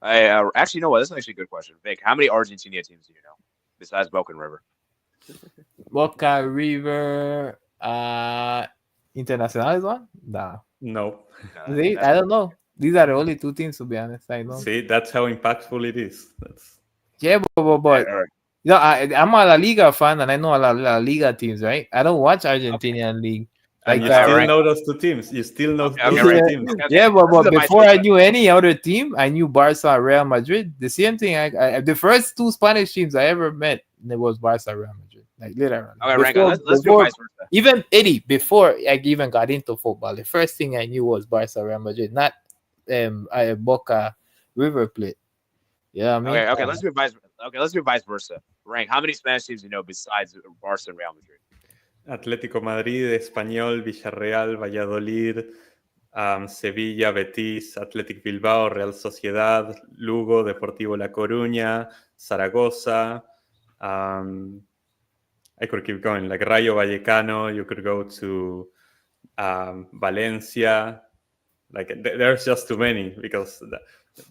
Actually, you know what? This is actually a good question. Vic, how many Argentina teams do you know besides Boca and River? Boca River, Internacional is one? Nah. No. See, I don't know. These are the only two teams, to be honest. I know. See, that's how impactful it is. That's... Yeah, but All right. you know, I'm a La Liga fan, and I know a lot of La Liga teams, right? I don't watch Argentinian league. And Like, you still right. know those two teams. You still know Okay, those right. two teams. Okay. Yeah, This is but the vice before I versa. knew any other team, I knew Barca, Real Madrid. The same thing. The first two Spanish teams I ever met, it was Barca, Real Madrid. Like literally. Okay, Rango, let's do vice versa. Even Eddie, before I even got into football, the first thing I knew was Barca, Real Madrid, not Boca, River Plate. Yeah, I mean. Okay, let's do vice. Okay, let's do vice versa. Rank, how many Spanish teams do you know besides Barca and Real Madrid? Atlético Madrid, Español, Villarreal, Valladolid, Sevilla, Betis, Athletic Bilbao, Real Sociedad, Lugo, Deportivo La Coruña, Zaragoza. I could keep going, like Rayo Vallecano. You could go to Valencia. Like there's just too many because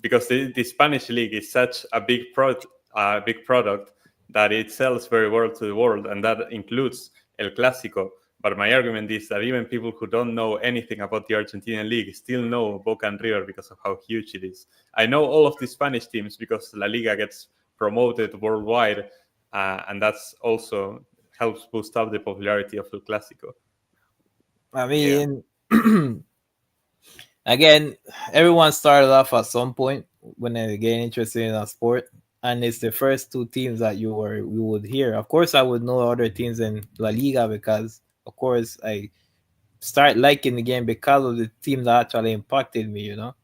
the Spanish league is such a big product that it sells very well to the world, and that includes El Clásico. But my argument is that even people who don't know anything about the Argentinian league still know Boca and River because of how huge it is. I know all of the Spanish teams because La Liga gets promoted worldwide, and that's also helps boost up the popularity of El Clásico. I mean, again, everyone started off at some point when they get interested in a sport, and it's the first two teams that you would hear. Of course, I would know other teams in La Liga because, of course, I start liking the game because of the teams that actually impacted me. You know,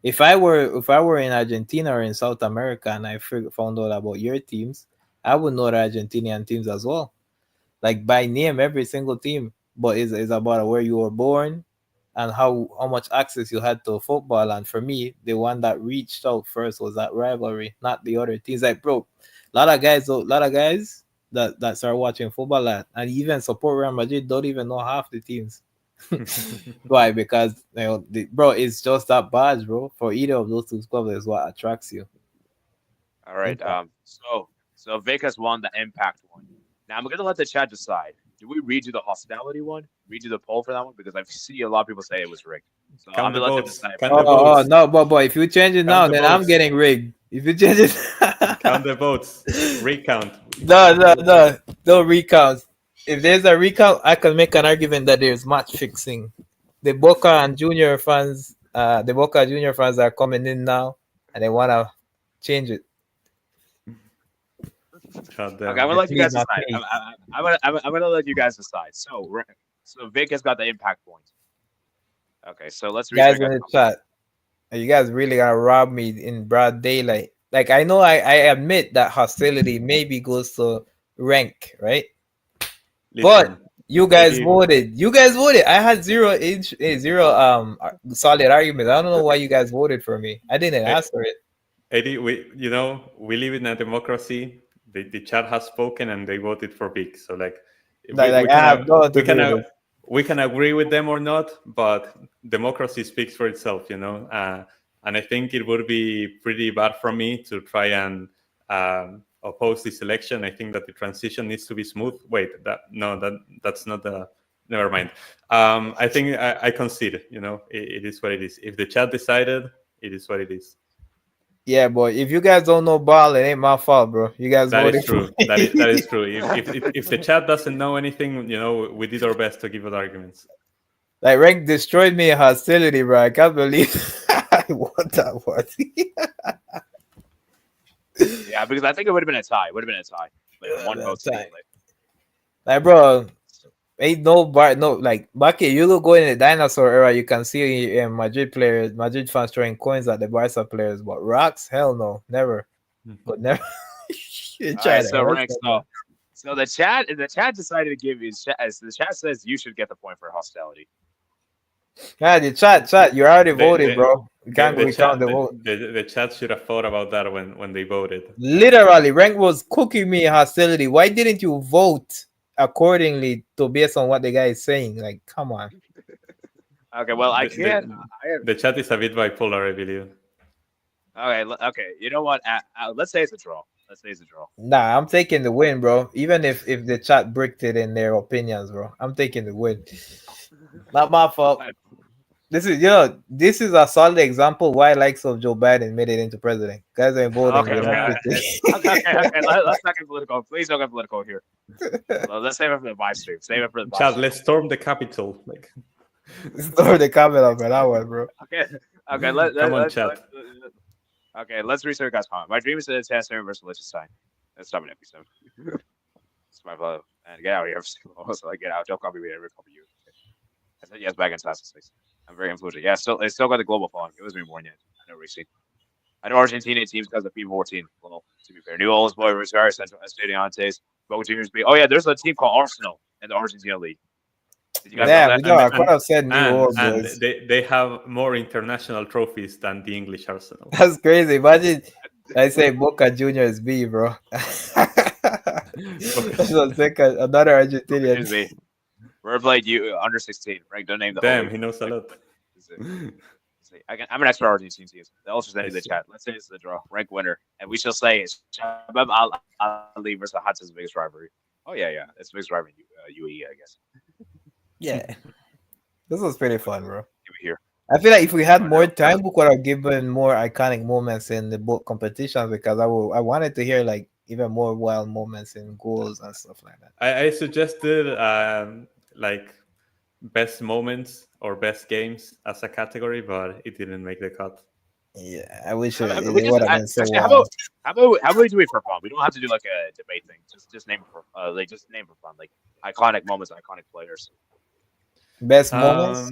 if I were in Argentina or in South America and I found out about your teams, I would know the Argentinian teams as well, like by name, every single team. But it's about where you were born and how much access you had to football. And for me, the one that reached out first was that rivalry, not the other teams. Like, bro, a lot of guys that start watching football and even support Real Madrid don't even know half the teams. Why? Because bro, it's just that badge, bro. For either of those two clubs is what attracts you. All right. So Vic has won the impact one. Now I'm gonna let the chat decide. Do we redo the hostility one? Redo the poll for that one? Because I see a lot of people say it was rigged. So I'm gonna let them decide. Oh no, but if you change it now, then I'm getting rigged. If you change it, count the votes. Recount. No recount. If there's a recount, I can make an argument that there's match fixing. The Boca Junior fans are coming in now, and they wanna change it. Okay, I'm gonna let you guys decide. I'm gonna let you guys decide. So Vic has got the impact point. Okay, so let's read guys in the chat. Are you guys really gonna rob me in broad daylight? Like, I know I admit that hostility maybe goes to rank, right? But you guys voted. I had zero solid arguments. I don't know why you guys voted for me. I didn't ask for it. Eddie, we live in a democracy. The chat has spoken and they voted for Vic. So we can agree with them or not, but democracy speaks for itself, you know. And I think it would be pretty bad for me to try and oppose this election. I think that the transition needs to be smooth. Wait, that's not the. Never mind. I think I concede. You know, it is what it is. If the chat decided, it is what it is. Yeah, boy. If you guys don't know ball, it ain't my fault, bro. You guys that is true. That is true. If the chat doesn't know anything, you know, we did our best to give it arguments. Like, Rank destroyed me in hostility, bro. I can't believe I won that one. Yeah, because I think it would have been a tie. Like one vote. Like, bro, ain't no like Bucky. You look going in the dinosaur era, you can see Madrid fans throwing coins at the Barca players, but rocks, hell no, never. But never. Right, so the chat decided to give you. The chat says you should get the point for hostility. Yeah, the chat, you already voted, bro. You can't recount the vote. The chat should have thought about that when they voted. Literally, Rank was cooking me hostility. Why didn't you vote accordingly to based on what the guy is saying? Like, come on. Okay, well, I can't. The chat is a bit bipolar, I believe. Okay. You know what? Let's say it's a draw. Let's say it's a draw. Nah, I'm taking the win, bro. Even if the chat bricked it in their opinions, bro, I'm taking the win. Not my fault. This is a solid example why likes of Joe Biden made it into president. Guys are voting. Okay. Let's not get political. Please don't get political here. Let's save it for the live stream. Save it for the live Chad, stream. let's storm the Capitol. Like, Store the comment up for that one, bro. Okay. Let's research guys' comment. My dream is to attend Saturn versus Liechtenstein. That's not an episode. It's my love. And get out of here. So get out. Don't copy me. I never copy you. I said yes back in 2006. I'm very influential. Yeah, it's still got the global following. It was me born yet. I know racing. I know Argentina teams because of P14. Well, to be fair, New Orleans boy Rosario Central Estudiantes, Boca Juniors B. Oh yeah, there's a team called Arsenal in the Argentina League. Did you guys know that? I could have said New Orleans. And they have more international trophies than the English Arsenal. That's crazy. Imagine I say Boca Juniors B, bro. So another Argentinian. We're played you under 16. Frank, don't name the Damn, he knows a lot. I'm an expert Argentine team. They'll just send you the chat. Let's say it's the draw. Rank winner. And we shall say it's Shabab Ali versus Hatz's biggest rivalry. Oh, yeah. It's the biggest rivalry in UAE, I guess. Yeah. This was pretty fun, bro. Here. I feel like if we had more time, we could have given more iconic moments in the both competitions because I wanted to hear like even more wild moments in goals and stuff like that. I suggested like best moments or best games as a category, but it didn't make the cut. Yeah, I wish it would would have been so wild. How about we do it for fun? We don't have to do like a debate thing. Just name it for just name for fun, like iconic moments, iconic players. Best moments.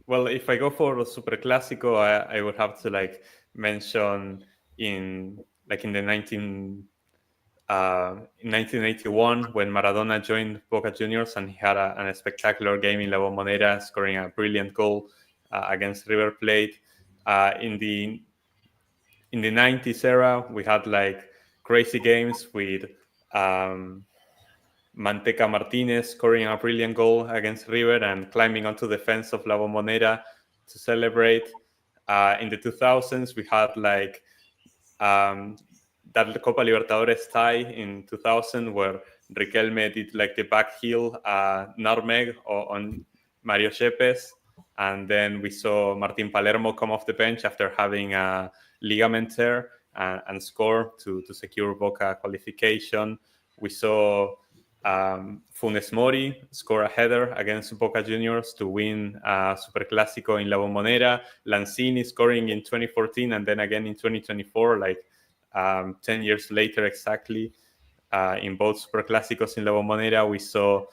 Well, if I go for Super Clásico, I would have to like mention in the 1981 when Maradona joined Boca Juniors and he had a spectacular game in La Bombonera, scoring a brilliant goal against River Plate. In the 90s era, we had like crazy games with Manteca Martinez scoring a brilliant goal against River and climbing onto the fence of La Bombonera to celebrate. In the 2000s, we had like that Copa Libertadores tie in 2000 where Riquelme did like the back heel nutmeg on Mario Yepes. And then we saw Martin Palermo come off the bench after having a ligament tear and score to secure Boca qualification. We saw Funes Mori score a header against Boca Juniors to win Super Clásico in La Bombonera. Lanzini scoring in 2014 and then again in 2024, like 10 years later exactly, in both Super Clásicos in La Bombonera. We saw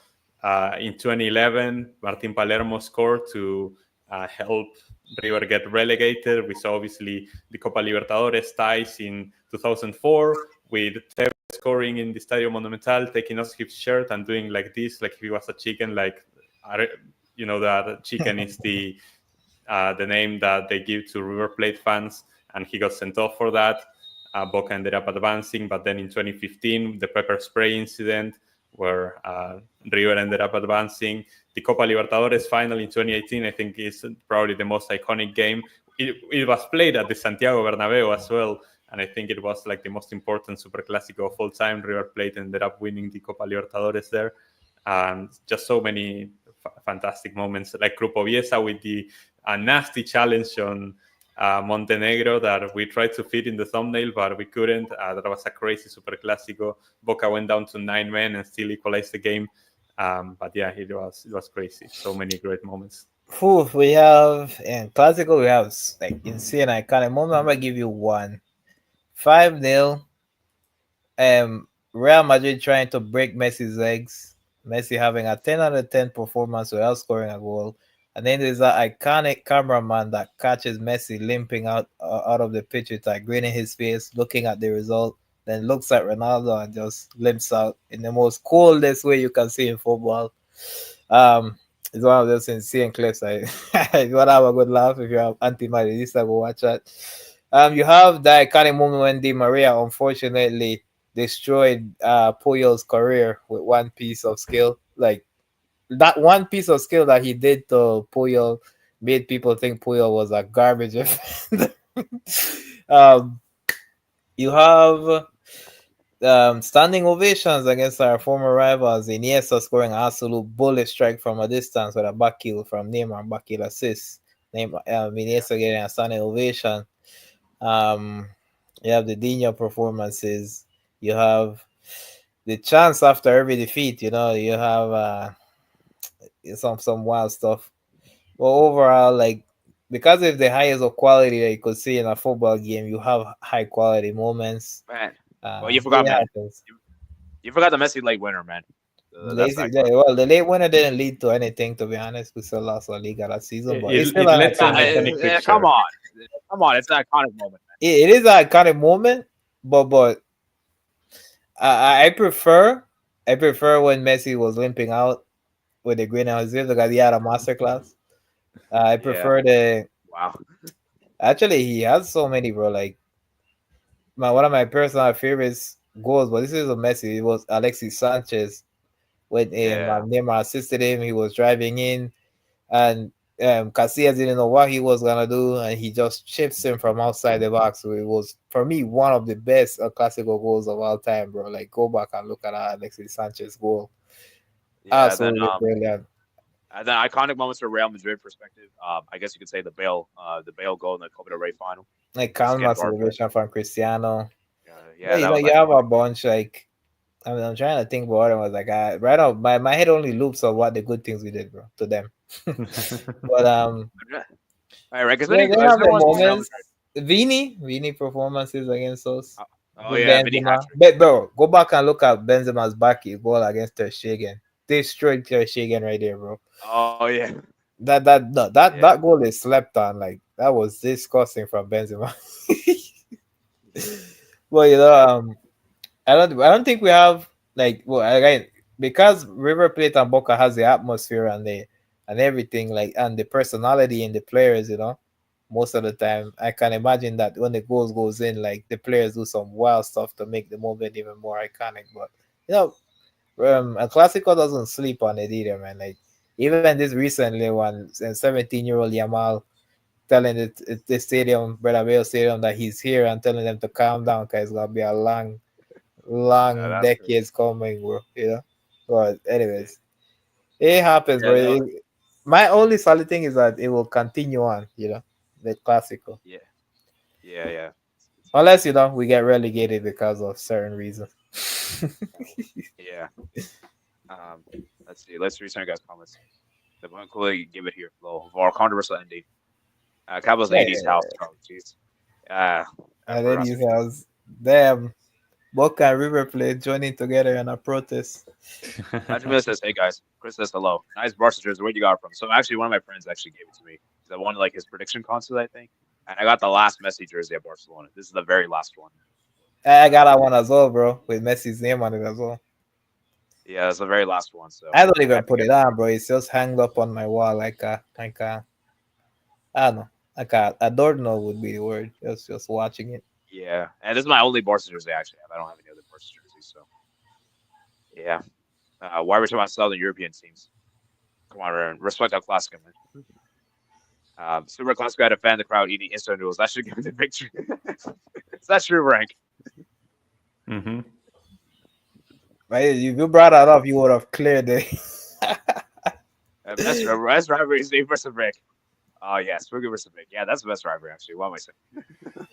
in 2011, Martin Palermo scored to help River get relegated. We saw obviously the Copa Libertadores ties in 2004 with Tevez scoring in the Estadio Monumental, taking off his shirt and doing like this, like if he was a chicken, like, you know, that chicken is the name that they give to River Plate fans, and he got sent off for that. Boca ended up advancing, but then in 2015, the pepper spray incident where River ended up advancing. The Copa Libertadores final in 2018, I think, is probably the most iconic game. It was played at the Santiago Bernabeu as well, and I think it was like the most important Super Clásico of all time. River Plate ended up winning the Copa Libertadores there. Just so many fantastic moments, like Grupo Viesa with the nasty challenge on Montenegro that we tried to fit in the thumbnail, but we couldn't. That was a crazy Super Clásico. Boca went down to 9 men and still equalized the game. But yeah, it was crazy. So many great moments. We have in Clásico, we have like insane iconic moment. I'm gonna give you one. 5-0. Real Madrid trying to break Messi's legs. Messi having a 10 out of 10 performance without scoring a goal. And then there's that iconic cameraman that catches Messi limping out of the pitch with like grin in his face, looking at the result, then looks at Ronaldo and just limps out in the most coldest way you can see in football. It's one of those insane clips. You want to have a good laugh if you're anti-Madridista, go watch that. You have the iconic moment when Di Maria unfortunately destroyed Puyol's career with one piece of skill. Like, that one piece of skill that he did to Puyol made people think Puyol was a garbage offender. um, you have standing ovations against our former rivals. Iniesta scoring an absolute bullet strike from a distance with a back heel from Neymar, back heel assist. Iniesta getting a standing ovation. You have the Dino performances. You have the chance after every defeat. You know, you have some wild stuff. Well, overall, like because of the highest of quality that you could see in a football game, you have high quality moments. Man. Well, you forgot, man. Happens. You forgot the Messi late winner, man. That's Well, the late winner didn't lead to anything, to be honest. We still lost La Liga that season, but it's still it led to an iconic picture. Come on, it's an iconic moment, man. It is an iconic moment, but I prefer when Messi was limping out with the grin on his face because he had a masterclass. I prefer the wow. Actually, he has so many, bro. Like one of my personal favorites goals, but this is a Messi. It was Alexis Sanchez when Neymar assisted him. He was driving in, and Casillas didn't know what he was gonna do, and he just chips him from outside the box. So it was, for me, one of the best classical goals of all time, bro. Like, go back and look at that Alexis Sanchez goal. Yeah, absolutely brilliant. And then iconic moments from Real Madrid perspective. I guess you could say the Bale goal in the Copa del Rey final. Like calm celebration from Cristiano. Yeah, you have a bunch. Like, I'm trying to think about what it was like. Right now, my head only loops of what the good things we did, bro, to them. But all right, because they have the moments. Vini performances against us. Bro, go back and look at Benzema's back goal against Ter Stegen. They destroyed Ter Stegen right there, bro. Oh yeah. That goal is slept on. Like, that was disgusting from Benzema. Well, you know, I don't think we have, like, well, again, because River Plate and Boca has the atmosphere and everything, like, and the personality in the players, you know. Most of the time, I can imagine that when the goes in, like, the players do some wild stuff to make the moment even more iconic. But you know, a Clasico doesn't sleep on it either, man. Like, even this recently one, 17-year-old Yamal telling the stadium, Bernabeu Stadium, that he's here and telling them to calm down because it's gonna be a long decades coming, bro. You know. But anyways, it happens, bro. My only solid thing is that it will continue on. You know, the Clasico. Yeah. Unless, you know, we get relegated because of certain reasons. Yeah. Let's see. Let's read some of you guys' comments. The one cool give it here, flow of our controversial ending. Cabos Eddie's house. Jeez. Eddie's house. Damn. Boca and River Plate joining together in a protest. Imagine says, "Hey guys, Chris says hello. Nice Barca jersey. Where'd you got it from?" So actually, one of my friends actually gave it to me. I won like his prediction contest, I think, and I got the last Messi jersey at Barcelona. This is the very last one. I got that one as well, bro, with Messi's name on it as well. Yeah, it's the very last one. So I don't even put it on, bro. It's just hanged up on my wall like a I don't know, like a doorknob would be the word. Just watching it. Yeah, and this is my only Barca jersey I actually have. I don't have any other Barca jerseys, so yeah. Why are we talking about Southern European teams? Come on, Aaron. Respect our Clasico, man. Super Clasico had a fan the crowd eating instant noodles. That should give me the victory. Is that true, Rank? Mm-hmm. Right, if you brought that up, you would have cleared it. Best rivalry is versus Rick. Oh yeah, Spooky versus Rick. Yeah, that's the best rivalry actually. What am I saying?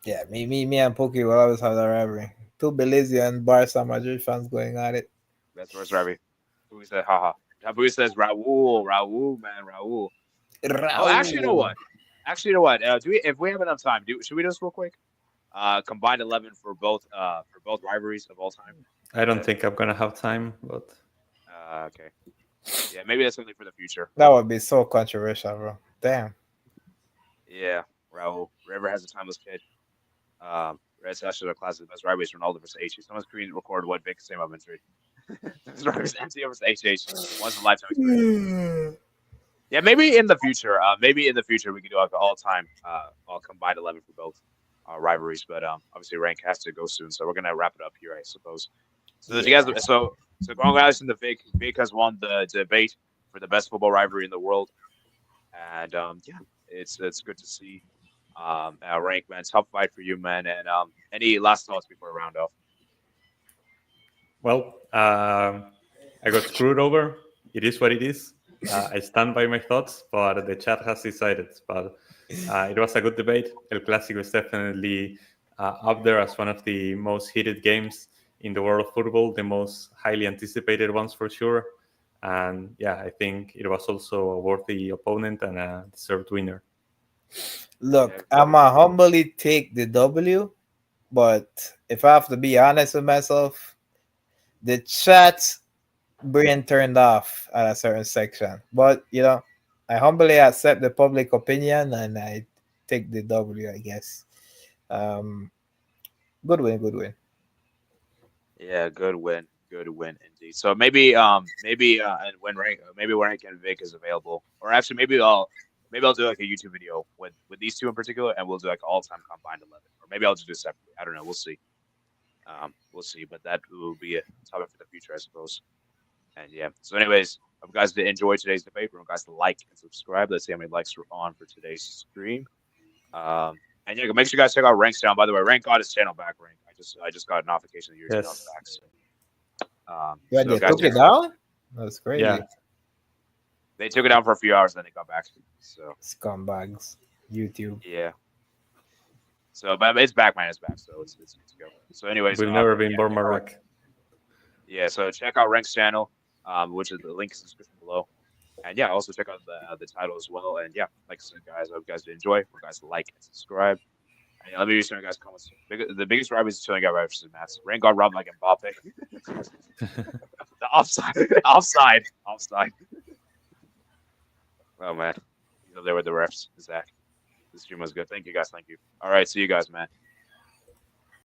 Yeah, me and Pookie will always have that rivalry. Two Belize and Barca Madrid fans going at it. That's the worst rivalry. Who said haha? Tabu says Raul, man, Raul. Oh, actually, you know what? If we have enough time, should we do this real quick? Combined 11 for both rivalries of all time. I don't think I'm gonna have time, but okay. Yeah, maybe that's something for the future. That would be so controversial, bro. Damn. Yeah, Raul. River has a timeless kid. Red Sasha classic best rivalries Ronaldo versus HH. Someone's screen record what Vic say about Madrid. This rivalries MCO versus HH. Once in a lifetime experience. Yeah, maybe in the future. We could do like an all-time, all combined 11 for both rivalries. But obviously, rank has to go soon, so we're gonna wrap it up here, I suppose. So you guys, so congratulations to Vic. Vic has won the debate for the best football rivalry in the world, and yeah, it's good to see. Rank, man, tough fight for you, man. And any last thoughts before we round off? Well, I got screwed over. It is what it is. I stand by my thoughts, but the chat has decided. But it was a good debate. El Clásico is definitely up there as one of the most heated games in the world of football, the most highly anticipated ones for sure. And yeah, I think it was also a worthy opponent and a deserved winner. Look, I'ma humbly take the W, but if I have to be honest with myself, the chat brain turned off at a certain section. But I humbly accept the public opinion and I take the W, I guess. Good win. Yeah, good win indeed. So maybe and when Rank and Vic is available, or actually maybe I'll do like a YouTube video with these two in particular, and we'll do like all-time combined 11, or maybe I'll just do it separately. I don't know. We'll see. But that will be a topic for the future, I suppose. And yeah. So, anyways, hope you guys did enjoy today's debate. Remember, guys, to like and subscribe. Let's see how many likes we're on for today's stream. And yeah, make sure you guys check out Rank's channel. By the way, Rank got his channel back. Rank. I just got a notification that your channel's back. So, yeah, so they guys, took it down. That's crazy. Yeah. They took it down for a few hours, then they got back. So scumbags, YouTube. Yeah. So, but it's back, man. It's back. So it's good to go. So, anyways, we've never been more Marek. Yeah. So check out Rank's channel, which is the link in the description below. And yeah, also check out the title as well. And yeah, like I said, guys, I hope you guys did enjoy. For guys to like and subscribe. And yeah, let me read some of you guys' comments. The biggest rivalry is Chilean guy right versus Mats. Rank got robbed like Mbappe. The offside. Oh man, he's up there with the refs. Zach. This stream was good. Thank you guys. Thank you. All right, see you guys, man.